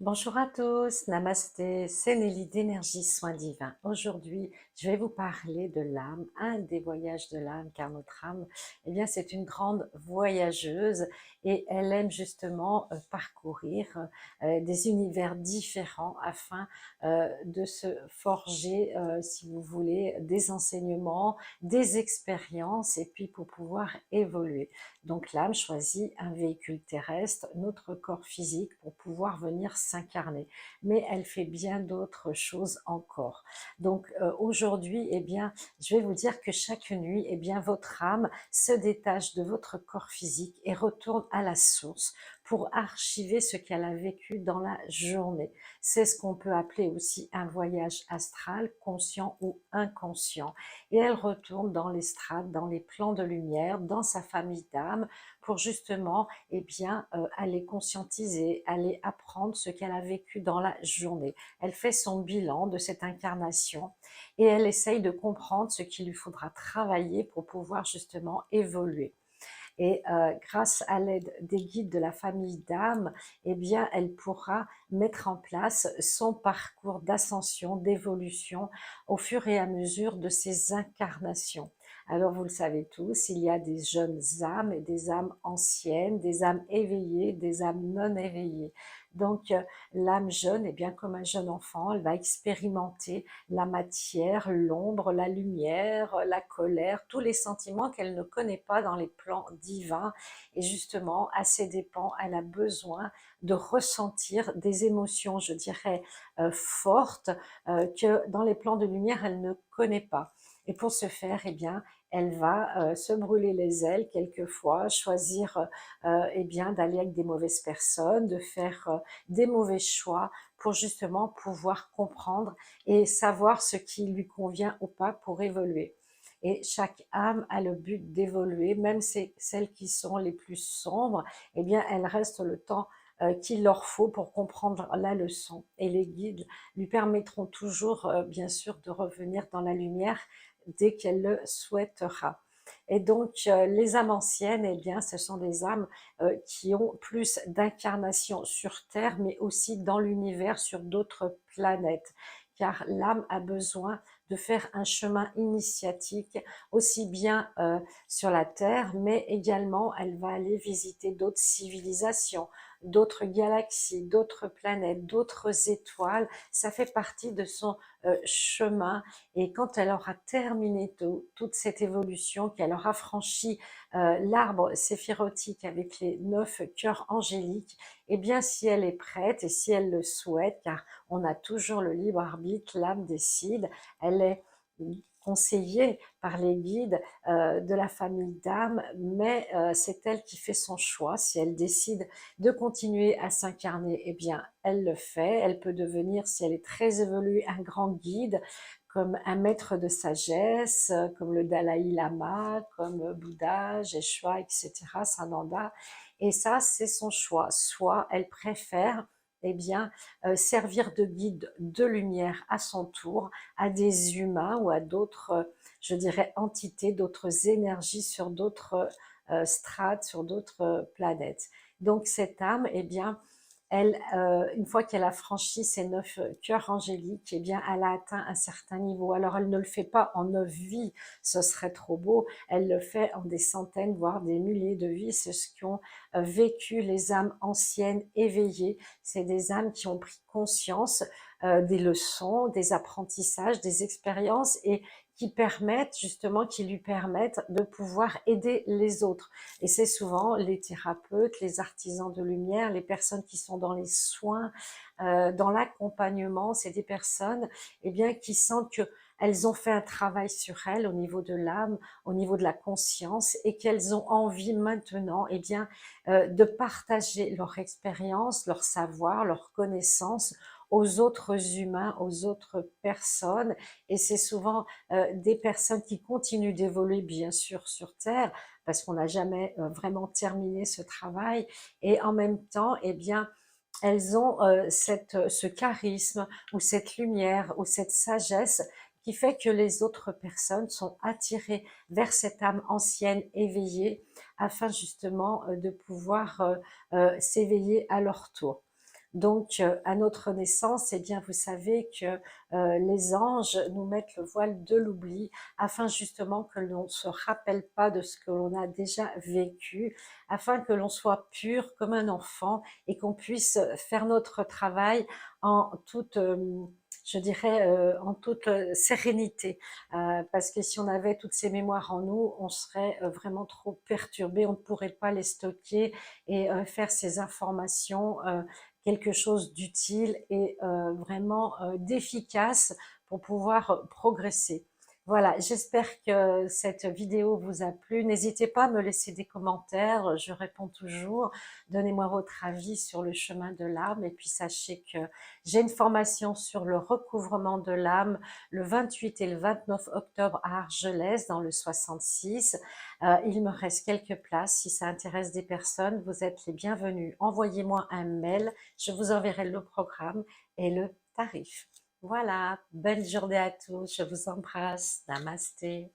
Bonjour à tous, Namasté, c'est Nelly d'Énergie Soins Divins. Aujourd'hui, je vais vous parler de l'âme, un des voyages de l'âme, car notre âme, eh bien, c'est une grande voyageuse et elle aime justement parcourir des univers différents afin de se forger, si vous voulez, des enseignements, des expériences et puis pour pouvoir évoluer. Donc l'âme choisit un véhicule terrestre, notre corps physique, pour pouvoir venir s'incarner. Mais elle fait bien d'autres choses encore. Donc aujourd'hui, eh bien, je vais vous dire que chaque nuit, eh bien, votre âme se détache de votre corps physique et retourne à la source pour archiver ce qu'elle a vécu dans la journée. C'est ce qu'on peut appeler aussi un voyage astral, conscient ou inconscient. Et elle retourne dans les strates, dans les plans de lumière, dans sa famille d'âme, pour justement aller conscientiser, aller apprendre ce qu'elle a vécu dans la journée. Elle fait son bilan de cette incarnation et elle essaye de comprendre ce qu'il lui faudra travailler pour pouvoir justement évoluer. Et grâce à l'aide des guides de la famille d'âme, eh bien, elle pourra mettre en place son parcours d'ascension, d'évolution au fur et à mesure de ses incarnations. Alors, vous le savez tous, il y a des jeunes âmes et des âmes anciennes, des âmes éveillées, des âmes non éveillées. Donc, l'âme jeune, eh bien, comme un jeune enfant, elle va expérimenter la matière, l'ombre, la lumière, la colère, tous les sentiments qu'elle ne connaît pas dans les plans divins. Et justement, à ses dépens, elle a besoin de ressentir des émotions, je dirais, fortes, que dans les plans de lumière, elle ne connaît pas. Et pour ce faire, eh bien, elle va se brûler les ailes quelquefois, choisir d'aller avec des mauvaises personnes, de faire des mauvais choix pour justement pouvoir comprendre et savoir ce qui lui convient ou pas pour évoluer. Et chaque âme a le but d'évoluer, même celles qui sont les plus sombres, eh bien, elles restent le temps qu'il leur faut pour comprendre la leçon. Et les guides lui permettront toujours, bien sûr, de revenir dans la lumière dès qu'elle le souhaitera. Et donc, les âmes anciennes, eh bien, ce sont des âmes qui ont plus d'incarnation sur Terre, mais aussi dans l'univers, sur d'autres planètes. Car l'âme a besoin de faire un chemin initiatique, aussi bien sur la Terre, mais également elle va aller visiter d'autres civilisations, d'autres galaxies, d'autres planètes, d'autres étoiles. Ça fait partie de son chemin et quand elle aura terminé toute cette évolution, qu'elle aura franchi l'arbre séphirotique avec les 9 cœurs angéliques, eh bien si elle est prête et si elle le souhaite, car on a toujours le libre arbitre, l'âme décide, elle est conseillée par les guides de la famille d'âme, mais c'est elle qui fait son choix. Si elle décide de continuer à s'incarner, eh bien, elle le fait. Elle peut devenir, si elle est très évoluée, un grand guide, comme un maître de sagesse, comme le Dalai Lama, comme Bouddha, Yeshua, etc., Sananda. Et ça, c'est son choix. Soit elle préfère servir de guide de lumière à son tour à des humains ou à d'autres, je dirais, entités, d'autres énergies sur d'autres strates, sur d'autres planètes. Donc cette âme, eh bien, elle, une fois qu'elle a franchi ces 9 cœurs angéliques, eh bien, elle a atteint un certain niveau. Alors, elle ne le fait pas en 9 vies, ce serait trop beau. Elle le fait en des centaines, voire des milliers de vies. C'est ce qu'ont vécu les âmes anciennes éveillées. C'est des âmes qui ont pris conscience des leçons, des apprentissages, des expériences et qui lui permettent de pouvoir aider les autres. Et c'est souvent les thérapeutes, les artisans de lumière, les personnes qui sont dans les soins, dans l'accompagnement, c'est des personnes qui sentent que elles ont fait un travail sur elles au niveau de l'âme, au niveau de la conscience et qu'elles ont envie maintenant de partager leur expérience, leur savoir, leur connaissance aux autres humains, aux autres personnes. Et c'est souvent des personnes qui continuent d'évoluer bien sûr sur Terre parce qu'on n'a jamais vraiment terminé ce travail et en même temps, elles ont ce charisme ou cette lumière ou cette sagesse qui fait que les autres personnes sont attirées vers cette âme ancienne éveillée afin justement de pouvoir s'éveiller à leur tour. Donc, à notre naissance, eh bien, vous savez que les anges nous mettent le voile de l'oubli afin justement que l'on ne se rappelle pas de ce que l'on a déjà vécu, afin que l'on soit pur comme un enfant et qu'on puisse faire notre travail en toute, je dirais, en toute sérénité. Parce que si on avait toutes ces mémoires en nous, on serait vraiment trop perturbé, on ne pourrait pas les stocker et faire ces informations quelque chose d'utile et vraiment d'efficace pour pouvoir progresser. Voilà, j'espère que cette vidéo vous a plu. N'hésitez pas à me laisser des commentaires, je réponds toujours. Donnez-moi votre avis sur le chemin de l'âme et puis sachez que j'ai une formation sur le recouvrement de l'âme le 28 et le 29 octobre à Argelès dans le 66. Il me reste quelques places. Si ça intéresse des personnes, vous êtes les bienvenus. Envoyez-moi un mail, je vous enverrai le programme et le tarif. Voilà, belle journée à tous, je vous embrasse, namasté.